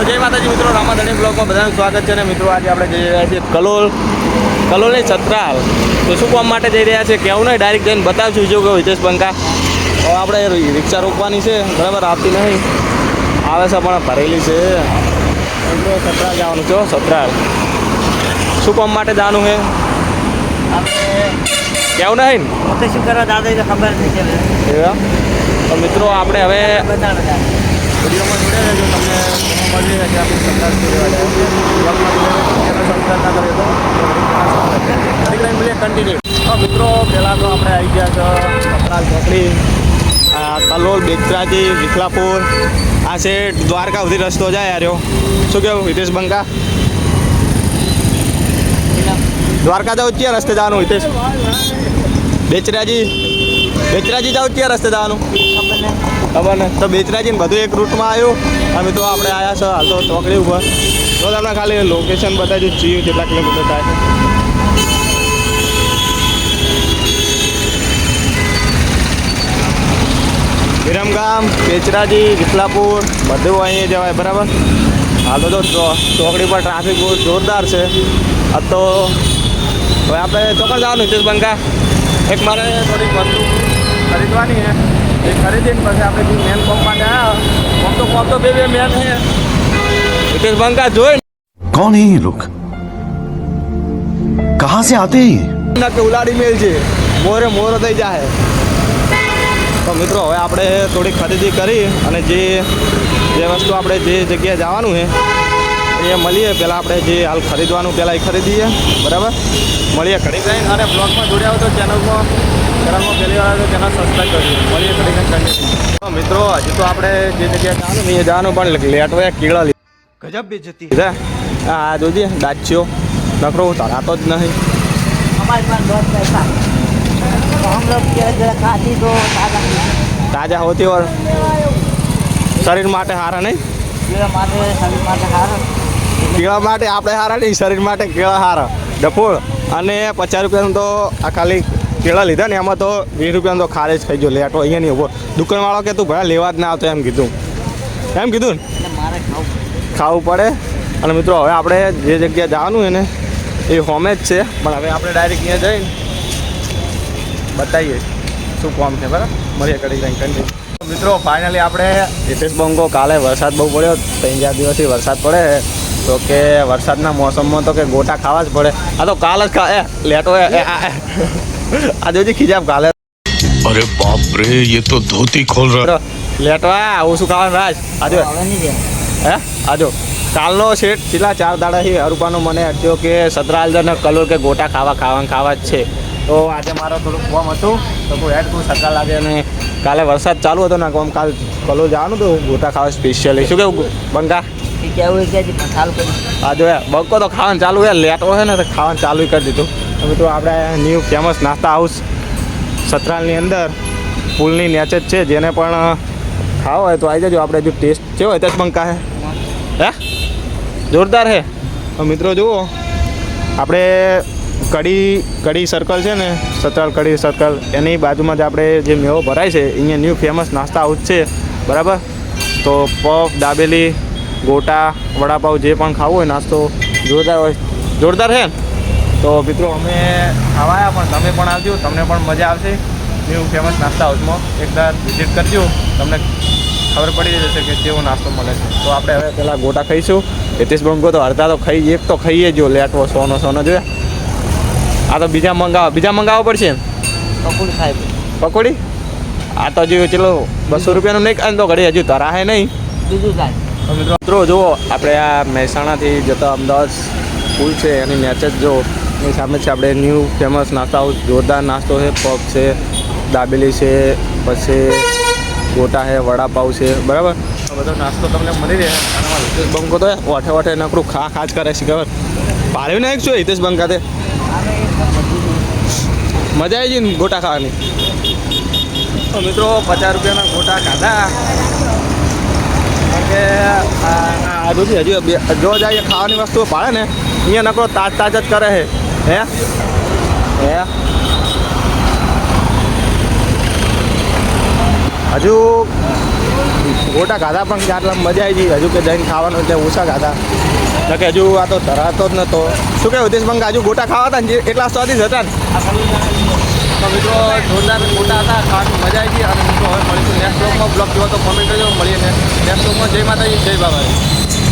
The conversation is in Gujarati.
જય માતાજી મિત્રો, રામાધણી બ્લોગમાં બધાનું સ્વાગત છે. અને મિત્રો આજે આપણે જઈ રહ્યા છીએ કલોલ નહીં સતરાલ. તો શું કામ માટે જઈ રહ્યા છે કેવું નહીં, ડાયરેક્ટ જઈને બતાવશું. જો કે હિતેશ બંકા તો આપણે રિક્ષા રોકવાની છે, બરાબર આવતી નહીં, આવે છે પણ ભરેલી છે. મિત્રો સતરાલ જવાનું છે. સતરાલ શું કામ માટે જવાનું છે કેવું નહીં ને શું કરવા દાદા તો ખબર નહીં છે. તો મિત્રો આપણે હવે વિડીયોમાં જોડે રહેજો, તમને મળી રહેશે. આપણે સતરાલ કન્ટિન્યુ. તો મિત્રો પહેલાં તો આપણે આવી ગયા છો સતરાલ ચોકડી, કલોલ, બેચરાજી, વિખલાપુર, આ છે દ્વારકા સુધી રસ્તો જાય યાર. શું કેવું હિતેશ બંકા? દ્વારકા જાવ ક્યાં રસ્તે જવાનું હિતેશ? બેચરાજી જાવ ક્યાં રસ્તે જવાનું ખબર ને? તો બેચરાજી ને બધું એક રૂટમાં આવ્યું. અમે તો આપણે આવ્યા છે હાલ તો ચોકડી ઉપર. તો તમને ખાલી લોકેશન બતાવ્યું ચીયું કેટલા કિલોમીટર થાય છે. વિરમગામ, બેચરાજી, વિખલાપુર બધું અહીંયા જવાય, બરાબર. હાલ તો જો ચોકડી પર ટ્રાફિક બહુ જોરદાર છે. આ તો હવે આપણે ચોકડ જવાનું હિતેશ બંકા. એક મારે થોડીક વસ્તુ ખરીદવાની છે, એ ખરીદીને પછી આપણે જે મેન કોમ માટે આવ્યા. કોમ તો બે મેન છે હિતેશ બંકા. જોઈ कौन है ये लोग, कहाँ से आते हैं? ના કે ઉલાડી મેલ છે, મોરો થઈ જાય. તો મિત્રો હવે આપણે થોડી ખરીદી કરી અને જે વસ્તુ આપણે જે જગ્યાએ જવાનું છે એ મળીએ. પહેલાં આપણે જે હાલ ખરીદવાનું પહેલાં એ ખરીદીએ, બરાબર. મળીએ ઘડી કરીને. અને બ્લોગમાં જોડ્યા હોય તો ચેનલમાં પહેલી વાર તો ચેનલ સબસ્ક્રાઈબ કરીએ. મળીએ ઘડી કરીને કન્ટિન્યુ. તો મિત્રો હજી તો આપણે જે જગ્યાએ જવાનું ને એ જવાનું પણ લેટ હોય કીળા गजब बेइज्जती લીધા. હા જોજે દાચ્યો નખરો ધરાતો જ નહીં. हमारे पास बहुत पैसा तो हम लोग जरा खाती तो તાજા હોતી ઓર શરીર માટે સારા નહીં. मारे शरीर माटे हार કેળા માટે આપણે સારા નહીં, શરીર માટે કેળા સારા. ડફોળ. અને 50 રૂપિયાનું તો આ ખાલી કેળા લીધા ને એમાં તો 20 રૂપિયાનું તો ખારેજ ખાઈ જો. લેટો અહીંયા નહીં ઉભો. દુકાનવાળો કે તું ભાઈ લેવા જ ના આવતો એમ કીધું ને એટલે મારે ખાવું પડે. અને મિત્રો હવે આપણે જે જગ્યાએ જવાનું છે ને એ હોમે જ છે, પણ હવે આપણે ડાયરેક્ટ અહીંયા જઈને બતાવીએ શું કામ છે, બરાબર. મળીએ કરી કન્ટિન્યુ. મિત્રો ફાઇનલી આપણે હિતેશ બંકો કાલે વરસાદ બહુ પડ્યો, 3-4 દિવસથી વરસાદ પડે તો કે વરસાદના મોસમમાં તો કે ગોટા ખાવા જ પડે. આ તો કાલ જ લેટો આ જોજી ખીજાબ કાલે. अरे बाप रे, ये तो धोती खोल रहा. લેટવા આવું શું ખાવાનું રાજ? આજો હવે નહીં જાય. હે આજો કાલનો શેઠ છેલ્લા 4 દાડાથી હરુપાનો મને અડ્યો કે સતરાલ ને કલોલ કે ગોટા ખાવા જ છે. તો આજે મારો થોડુંક કોમ હતું તો તું હેડ તું સતરાલ લાગે. અને કાલે વરસાદ ચાલુ હતો ને કોમ, કાલ કલોલ જવાનું તો ગોટા ખાવા સ્પેશિયલી. શું કેવું બંકા? કેવું કે ચાલુ કરી આ જો બંકો તો ખાવાનું ચાલુ છે, લેટો છે ને તો ખાવાનું ચાલુ કરી દીધું. હવે તો આપણે ન્યૂ ફેમસ નાસ્તા હાઉસ સતરાલની અંદર પુલની નેચે જ છે. જેને પણ ખાવો હોય તો આવી જજો. આપણે જો ટેસ્ટ કેવો હિતેશ બંકા હે જોરદાર છે. તો મિત્રો જુઓ આપણે કડી સર્કલ છે ને, સતરાલ કડી સર્કલ, એની બાજુમાં જ આપણે જે મેવો ભરાય છે અહીંયા ન્યૂ ફેમસ નાસ્તા હાઉસ છે, બરાબર. તો પફ, દાબેલી, ગોટા, વડાપાવ જે પણ ખાવું હોય નાસ્તો જોરદાર છે. તો મિત્રો અમે ખાવાયા, પણ તમે પણ આવજો, તમને પણ મજા આવશે ન્યૂ ફેમસ નાસ્તા હાઉસમાં. એકવાર વિઝિટ કરજો, તમને ખબર પડી જશે કે કેવો નાસ્તો મળે છે. તો આપણે હવે પહેલાં ગોટા ખાઈશું. હિતેશ બંકો તો અડધા તો એક તો ખાઈએ જો. લેટવો સોનો જોયા. આ તો બીજા મંગાવવા પડશે ને પકોડી ખાય પકોડી. આ તો હજુ ચલો 200 રૂપિયાનું નહીં ખાય તો ઘડી હજુ તરાહે નહીં. બીજું ખાય. તો મિત્રો જુઓ આપણે આ મહેસાણાથી જતો અમદાવાદ પુલ છે એની નેચે જ જો એની સામે છે આપણે ન્યૂ ફેમસ નાસ્તા હાઉસ. જોરદાર નાસ્તો છે, પફ છે, દાબેલી છે, પછી ગોટા છે, વડાપાવ છે, બરાબર. બધો નાસ્તો તમને મળી રહે. અને હિતેશ બંકો તો ઓઠે નકરું ખા જ કરે છે ખબર. પાડ્યું ને એક શું હિતેશ બંકા તે મજા આવી ગઈ ને ગોટા ખાવાની. તો મિત્રો 50 રૂપિયાના ગોટા ખાધા. કારણ કે આ જોજી હજુ જો જાય ખાવાની વસ્તુઓ પાડે ને અહીંયા નકરો તાજ જ કરે છે. હે હજુ ગોટા ખાધા પણ કે આટલા મજા આવી ગઈ. હજુ કે જઈને ખાવાનું એટલે ઓછા ખાધા. એટલે કે હજુ આ તો ધરાતો જ નતો. શું કે ઉદેશ બંગ હજુ ગોટા ખાવા હતા ને એટલા સ્વાદિષ્ટ હતા ને. તો મિત્રો જોરદાર ગોટા હતા, ખાવાની મજા આવી ગઈ. અને મિત્રો હવે મળીશું નેક્સ્ટ બ્લોગમાં. બ્લોગ જોવો તો કોમેન્ટ કરજો. મળીએ નેક્સ્ટ બ્લોગમાં. જય માતાજી, જય બાબા.